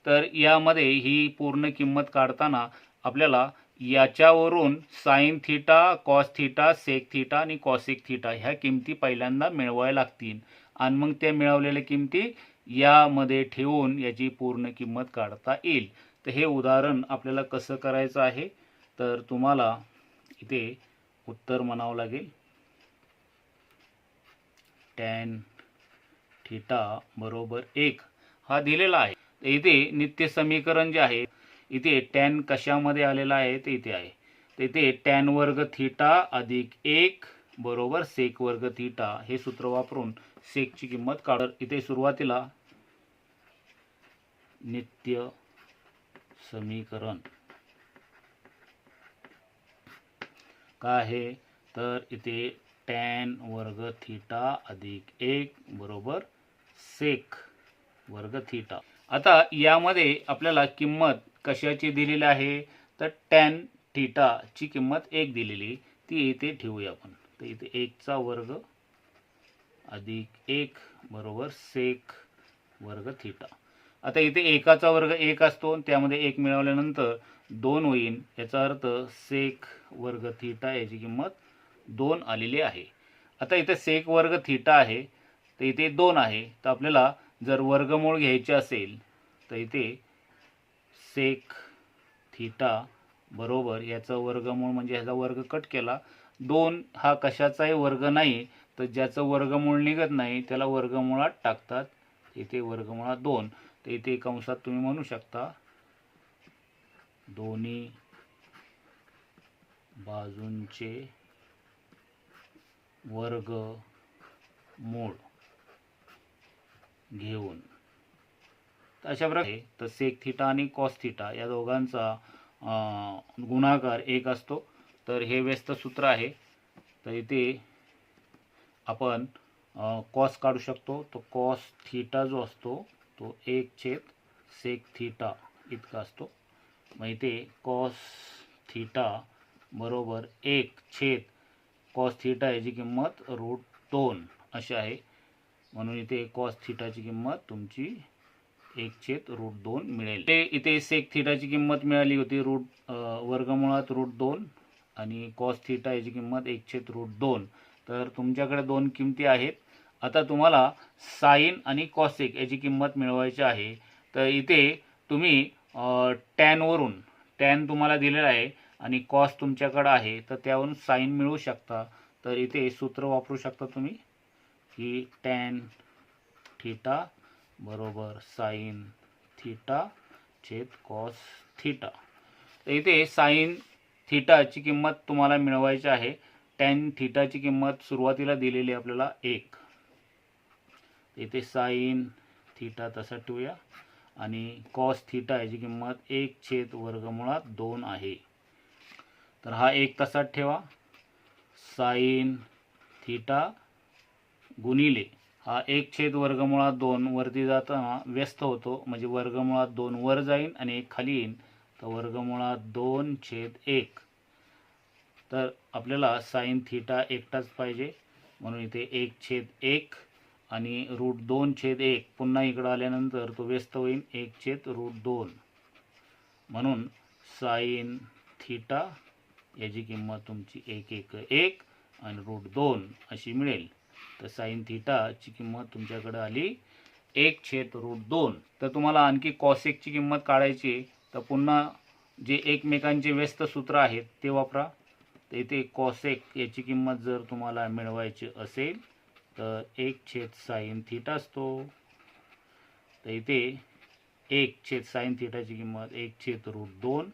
तर यामध्ये ही पूर्ण किंमत काढताना आपल्याला याच्यावरून sine theta, cos theta, sec theta आणि कॉसेक थिटा ह्या किमती पहिल्यांदा मिळवायला लागतील आणि मग त्या मिळवलेल्या किमती यामध्ये ठेवून याची पूर्ण किंमत काढता येईल. तर हे उदाहरण आपल्याला कसं करायचं आहे तर तुम्हाला इथे उत्तर म्हणावं लागेल. टॅन थिटा बरोबर 1 हा दिलेला आहे. इथे नित्य समीकरण जे आहे इथे टॅन कशामध्ये आलेला आहे ते इथे आहे. तर इथे टॅन वर्ग थिटा अधिक 1 बरोबर सेक वर्ग थिटा हे सूत्र वापरून सेकची किंमत काढ. इथे सुरुवातीला नित्य समीकरण काय आहे तर इथे टॅन वर्ग थिटा अधिक 1 बरोबर सेक वर्ग थिटा. आता यामध्ये आपल्याला किंमत कशाची दिलेली आहे तर टॅन थिटाची किंमत 1 दिलेली, ती इथे ठेवूया आपण. तर इथे 1चा वर्ग अधिक 1 बरोबर सेक वर्ग थिटा. आता इथे 1चा वर्ग 1 असतो, त्यामध्ये 1 मिळवल्यानंतर 2 होईल. याचा अर्थ सेक वर्ग थिटा याची किंमत 2 आलेली आहे. आता इथे सेक वर्ग थिटा आहे तर इथे 2 आहे. तर आपल्याला जर वर्गमूळ घ्यायचे असेल तर इथे सेक थिटा बरोबर याचा वर्गमूळ म्हणजे ह्याचा वर्ग कट केला. 2 हा कशाचाही वर्ग नाही, तर ज्याचं वर्गमूळ निघत नाही त्याला वर्गमुळात टाकतात. इथे वर्गमुळात 2. तर इथे कंसात तुम्ही म्हणू शकता दोन्ही बाजूंचे वर्गमूळ घेऊन. तर अशा प्रकारे तर सेक थिटा आणि कॉस थिटा या दोघांचा गुणाकार 1 असतो. तर हे व्यस्त सूत्र आहे. तर इथे आपण कॉस काढू शकतो. तो कॉस थिटा जो असतो तो 1/सेक थिटा इतका असतो. मग इथे कॉस थिटा बरोबर 1/कॉस थिटा याची किंमत √2 अशी आहे. म्हणून इथे कॉस थिटाची किंमत तुमची 1/√2 मिळेल. इथे सेक थिटाची किंमत मिळाली होती वर्गमुळात √2 आणि कॉस थिटा याची किंमत 1/√2. तर तुमच्याकडे दोन किमती आहेत. आता तुम्हाला साइन आणि कॉसेक याची किंमत मिळवायची आहे. तर इथे तुम्ही टॅन तुम्हाला दिलेला आहे आणि कॉस तुमच्याकडे आहे, तर त्यावरून साइन मिळवू शकता. तर इथे सूत्र वापरू शकता तुम्ही की टॅन थिटा बरोबर साइन थिटा छेद कॉस थिटा. तर इथे साइन थिटाची किंमत तुम्हाला मिळवायची आहे. टॅन थिटाची किंमत सुरुवातीला दिलेली आपल्याला 1. इथे साइन थिटा तसा ठेवूया आणि कॉस थिटा याची किंमत 1/√2 आहे. तर हा 1 तसाच ठेवा. साइन थिटा गुणिले हा 1/√2 वरती जाताना व्यस्त होतो, म्हणजे √2 वर जाईन आणि 1 खाली येईन. तर √2/1. तर आपल्याला साइन थिटा एकटाच पाहिजे, म्हणून इथे 1/1 आणि √2/1 पुन्हा इकडं आल्यानंतर तो व्यस्त होईल 1/√2. म्हणून साइन थिटा याची किंमत तुमची 1/1 आणि √2 अशी मिळेल. तर साइन थिटाची किंमत तुमच्याकडे आली 1/√2. तर तुम्हाला आणखी कॉसेकची किंमत काढायची, तर पुन्हा जे एकमेकांचे व्यस्त सूत्र आहेत ते वापरा. तर इथे कॉसेक याची किंमत जर तुम्हाला मिळवायची असेल तर 1/साइन थिटा असतो. तर इथे 1/साइन थिटाची किंमत 1/√2.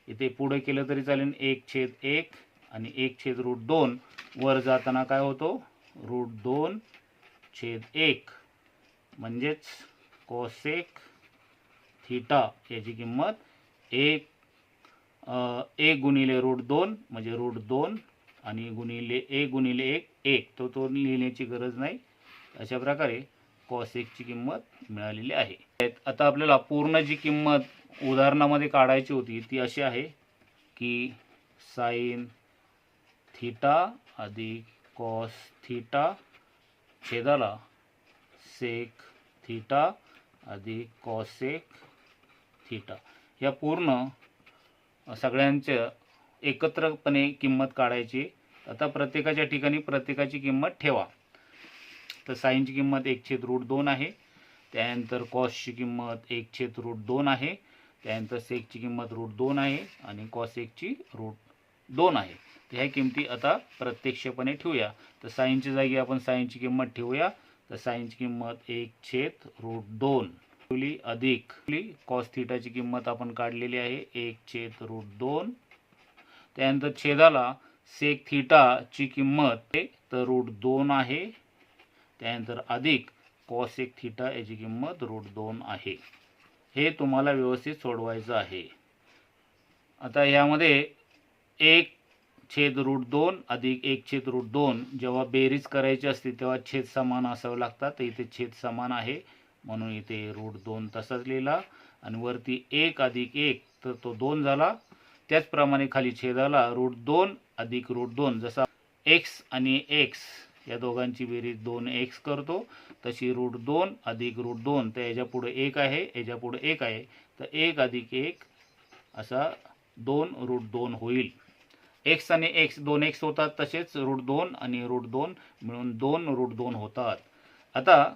इथे पुढे केलं तरी चालेल 1/1 आणि 1/√2 वर जाताना काय होतो √2/1, म्हणजेच कॉसेक थिटा याची किंमत 1 गुणिले √2 म्हणजे √2 आणि गुणिले 1 गुणिले 1 तो लिहिण्याची गरज नाही. अशा प्रकारे कॉसेकची किंमत मिळालेली आहे. आता आपल्याला पूर्ण जी किंमत उदाहरणामध्ये काढायची होती ती अशी आहे की साइन थिटा अधिक कॉस थिटा छेदाला सेक थिटा अधिक कॉसेक थिटा. या पूर्ण सगळ्यांच्या एकत्रपणे किंमत काढायची. आता प्रत्येकाच्या ठिकाणी प्रत्येकाची किंमत ठेवा. तर साइनची किंमत 1/√2 आहे. त्यानंतर कॉसची किंमत 1/√2 आहे. त्यानंतर सेकची किंमत √2 आहे आणि कॉसेकची √2 आहे. तर ह्या किमती आता प्रत्यक्षपणे ठेवूया. तर साइनच्या जागी आपण साइनची किंमत ठेवूया. तर साइनची किंमत 1/√2 ठेवली अधिक कॉस थिटाची किंमत आपण काढलेली आहे 1/√2. त्यानंतर छेदाला सेक थिटाची किंमत तर √2 आहे. त्यानंतर अधिक कॉसेक थिटा याची किंमत √2 आहे. हे तुम्हाला व्यवस्थित सोडवायचं आहे. आता यामध्ये 1/√2 अधिक 1/√2 जेव्हा बेरीज करायची असते तेव्हा छेद समान असावे लागतात. तर इथे छेद समान आहे म्हणून इथे √2 तसाच लिहिला आणि वरती 1 अधिक 1 तर तो 2 झाला. त्याचप्रमाणे खाली छेदाला √2 अधिक √2 जसा x आणि x या दोघांची बेरीज 2x करतो तशी √2 अधिक √2 तर याच्या पुढे 1 आहे, याच्या पुढे 1 आहे, तर 1 अधिक 1 असा 2√2 होईल. x आणि x 2x होतात, तसेच √2 आणि √2 मिळून 2√2 होतात. आता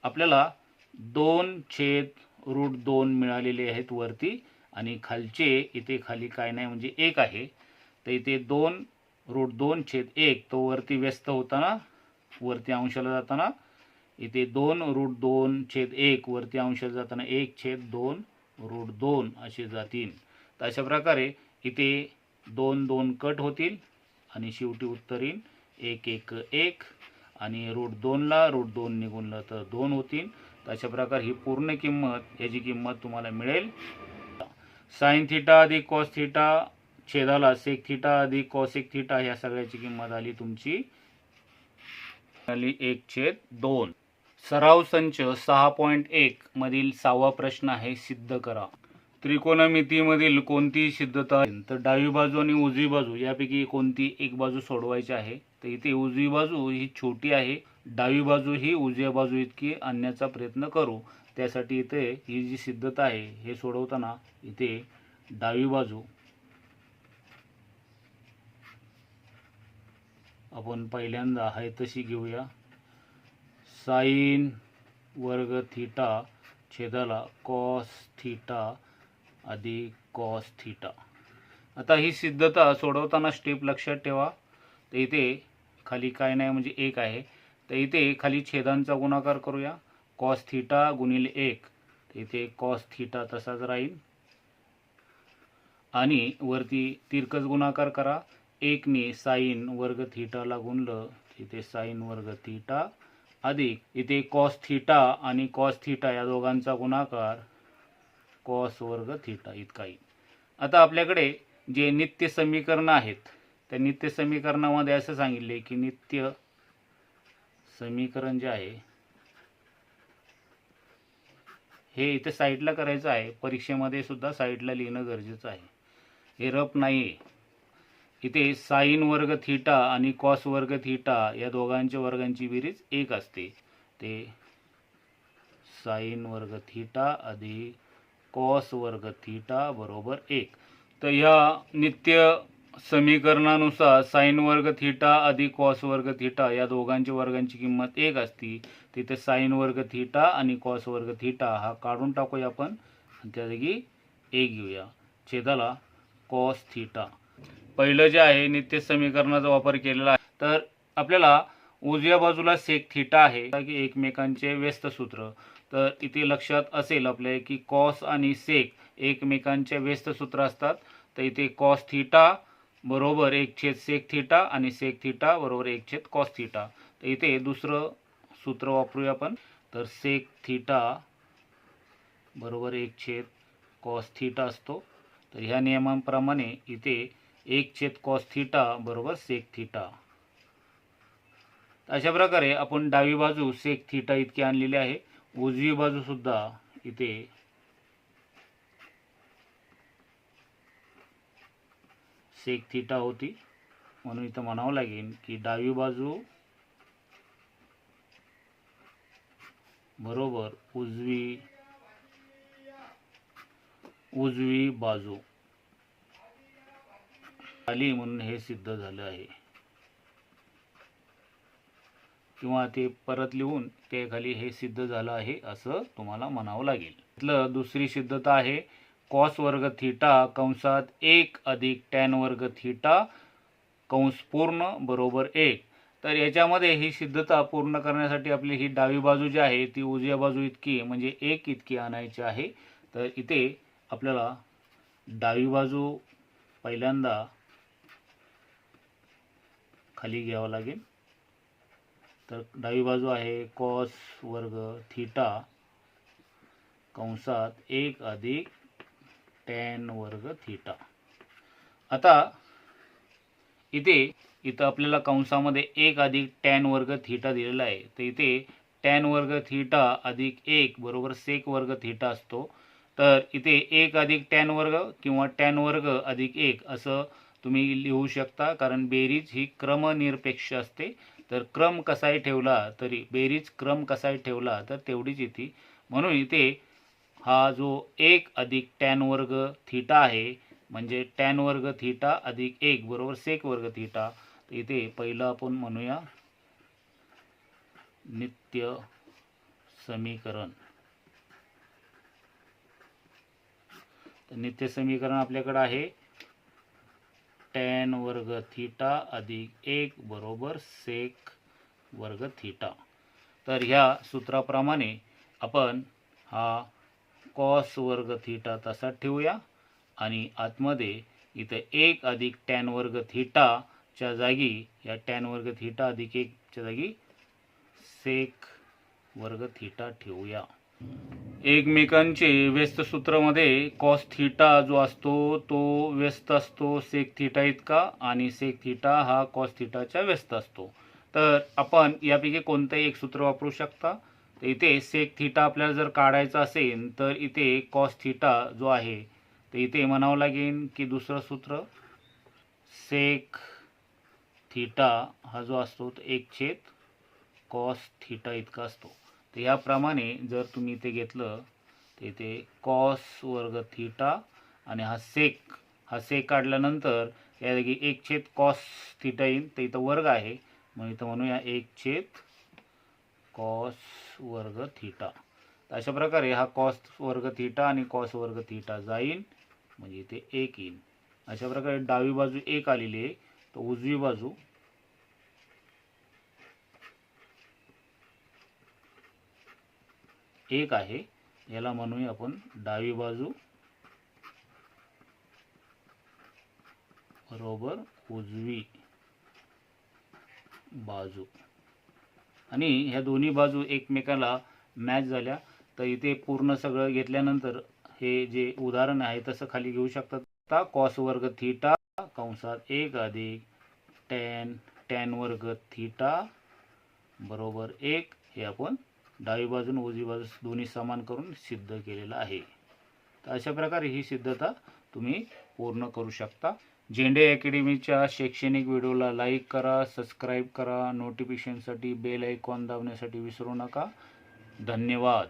आपल्याला 2/√2 मिळालेले आहेत वरती आणि खालचे इथे खाली काय नाही म्हणजे 1 आहे. तर इथे 2√2/1 तो वरती व्यस्त होताना वरती अंशाला जाताना इथे 2√2/1 वरती अंशाला जाताना 1/2√2 असे जातील. तर अशा प्रकारे इथे 2 2 कट होतील आणि शेवटी उत्तर येईल 1/1 आणि √2ला √2 निघूनलं तर 2 होतील. तर अशा प्रकारे ही पूर्ण किंमत, याची किंमत तुम्हाला मिळेल. साइन थिटा अधिक कॉस थिटा छेदाला सेक थिटा अधिक कॉसेक थिटा ह्या सगळ्याची किंमत आली तुमची 1/2. सराव संच 6.1 मधील 6वा प्रश्न आहे, सिद्ध करा. त्रिकोणमितीमधील कोणती सिद्धता? तर डावी बाजू आणि उजवी बाजू यापैकी कोणती एक बाजू सोडवायची आहे. तर इथे उजवी बाजू ही छोटी आहे, डावी बाजू ही उजव्या बाजू इतकी आणण्याचा प्रयत्न करू. त्यासाठी इथे ही जी सिद्धता आहे हे सोडवताना इथे डावी बाजू आपण पहिल्यांदा आहे तशी घेऊया. साइन वर्ग थिटा छेदाला कॉस थिटा अधिक कॉस थिटा. आता ही सिद्धता सोडवताना स्टेप लक्षात ठेवा. तर इथे खाली काय नाही म्हणजे 1 आहे. तर इथे खाली छेदांचा गुणाकार करूया. कॉस थिटा गुणिले 1, तर इथे कॉस थिटा तसाच राहील. आणि वरती तिरकस गुणाकार करा. 1 ने साइन वर्ग थिटाला गुणलं, इथे साइन वर्ग थिटा अधिक इथे कॉस थिटा आणि कॉस थिटा या दोघांचा गुणाकार कॉस वर्ग थिटा इतका येईल. आता आपल्याकडे जे नित्य समीकरण आहेत, त्या नित्य समीकरणामध्ये असं सांगितले की नित्य समीकरण जे आहे हे इथे साईडला करायचं आहे. परीक्षेमध्ये सुद्धा साईडला लिहिणं गरजेचं आहे, हे रफ नाही आहे. इथे साइन वर्ग थिटा आणि कॉस वर्ग थिटा या दोघांच्या वर्गांची बेरीज 1 असते. ते साइन वर्ग थिटा अधिक कॉस वर्ग थिटा बरोबर 1. तर ह्या नित्य समीकरणानुसार साइन वर्ग थिटा अधिक कॉस वर्ग थिटा या दोघांच्या वर्गांची किंमत 1 असती. तिथे साइन वर्ग थिटा आणि कॉस वर्ग थिटा हा काढून टाकूया आपण, त्या जागी 1 घेऊया. छेदाला कॉस थिटा. पहिलं जे आहे नित्य समीकरणाचा वापर केलेला आहे. तर आपल्याला उजव्या बाजूला सेक थिटा आहे की एकमेकांचे व्यस्त सूत्र. तर इथे लक्षात असेल आपल्या की कॉस आणि सेक एकमेकांच्या व्यस्त सूत्र असतात. तर इथे कॉस थिटा बरोबर 1/सेक थिटा आणि सेक थिटा बरोबर 1/कॉस थिटा. तर इथे दुसरं सूत्र वापरूया आपण. तर सेक थिटा बरोबर 1/कॉस थिटा असतो. तर ह्या नियमांप्रमाणे इथे 1/कॉस थिटा बरोबर सेक थिटा. अशा प्रकारे आपण डावी बाजू सेक थिटा इतकी आणलेली आहे. उजवी बाजू सुद्धा इथे सेक थिटा होती, म्हणून इथं म्हणावं लागेल की डावी बाजू बरोबर उजवी बाजू आली, म्हणून हे सिद्ध झालं आहे. किंवा ते परत लिहून ते खाली हे सिद्ध झालं आहे असं तुम्हाला म्हणावं लागेल. इथलं दुसरी सिद्धता आहे कॉस वर्ग थिटा कंसात 1 अधिक टॅन वर्ग थिटा कंस पूर्ण बरोबर 1. तर याच्यामध्ये ही सिद्धता पूर्ण करण्यासाठी आपली ही डावी बाजू जी आहे ती उजव्या बाजू इतकी म्हणजे 1 इतकी आणायची आहे. तर इथे आपल्याला डावी बाजू पहिल्यांदा खाली घ्यावं लागेल. तर डावी बाजू आहे कॉस वर्ग थिटा कंसात 1 अधिक टॅन वर्ग थिटा. आता इथं आपल्याला कंसामध्ये 1 अधिक टॅन वर्ग थिटा दिलेला आहे. तर इथे टॅन वर्ग थिटा अधिक 1 बरोबर सेक वर्ग थिटा असतो. तर इथे 1 अधिक टॅन वर्ग किंवा टॅन वर्ग अधिक 1 असं तुम्ही लिहू शकता, कारण बेरीज ही क्रमनिरपेक्ष असते. तर क्रम कसाही ठेवला तरी बेरीज क्रम कसाही ठेवला तर तेवढीच येते. म्हणून इथे हा जो 1 अधिक टॅन वर्ग थिटा आहे म्हणजे टॅन वर्ग थिटा अधिक 1 बरोबर सेक वर्ग थिटा. तर इथे पहिलं आपण म्हणूया नित्य समीकरण. तर नित्य समीकरण आपल्याकडे आहे टॅन वर्ग थिटा अधिक 1 बरोबर सेक वर्ग थिटा. तर ह्या सूत्राप्रमाणे आपण हा कॉस वर्ग थिटा तसा ठेवूया आणि आतमध्ये इथे 1 अधिक टॅन वर्ग थिटाच्या जागी या टॅन वर्ग थिटा अधिक 1च्या जागी सेक वर्ग थीटा ठेवूया. एकमेकांचे व्यस्त सूत्रामध्ये कॉस थीटा जो असतो तो व्यस्त असतो सेक थीटा इतका आणि सेक थीटा हा कॉस थीटाच्या व्यस्त असतो. तर आपण यापैकी कोणतंही एक सूत्र वापरू शकता. तर इथे सेक थीटा आपल्याला जर काढायचा असेल तर इथे कॉस थीटा जो आहे तर इथे म्हणावं लागेल की दुसरं सूत्र सेक थीटा हा जो असतो तो 1 कॉस थीटा इतका असतो. तर याप्रमाणे जर तुम्ही इथे घेतलं तर इथे कॉस वर्ग थीटा आणि हा सेक काढल्यानंतर या जागी 1 कॉस थीटा येईल. तर इथं वर्ग आहे मग इथं म्हणूया 1 कॉस वर्ग थीटा. तर अशा प्रकारे हा कॉस वर्ग थीटा आणि कॉस वर्ग थीटा जाईल म्हणजे इथे 1 येईल. अशा प्रकारे डावी बाजू 1 आलेली आहे. तर उजवी बाजू 1 आहे. याला म्हणूया आपण डावी बाजू बरोबर उजवी बाजू. आणि ह्या दोन्ही बाजू एकमेकाला मॅच झाल्या. तर इथे पूर्ण सगळं घेतल्यानंतर हे जे उदाहरण आहे तसं खाली घेऊ शकतात. आता कॉस वर्ग थीटा कंसात 1 अधिक टॅन वर्ग थीटा बरोबर 1 हे आपण डावी बाजू आणि उजवी बाजू दोन्ही समान करून सिद्ध केलेलं आहे. तर अशा प्रकारे ही सिद्धता तुम्ही पूर्ण करू शकता. झेंडे अकॅडमीच्या शैक्षणिक व्हिडिओला लाईक करा, सबस्क्राईब करा, नोटिफिकेशनसाठी बेल आयकॉन दाबण्यासाठी विसरू नका. धन्यवाद.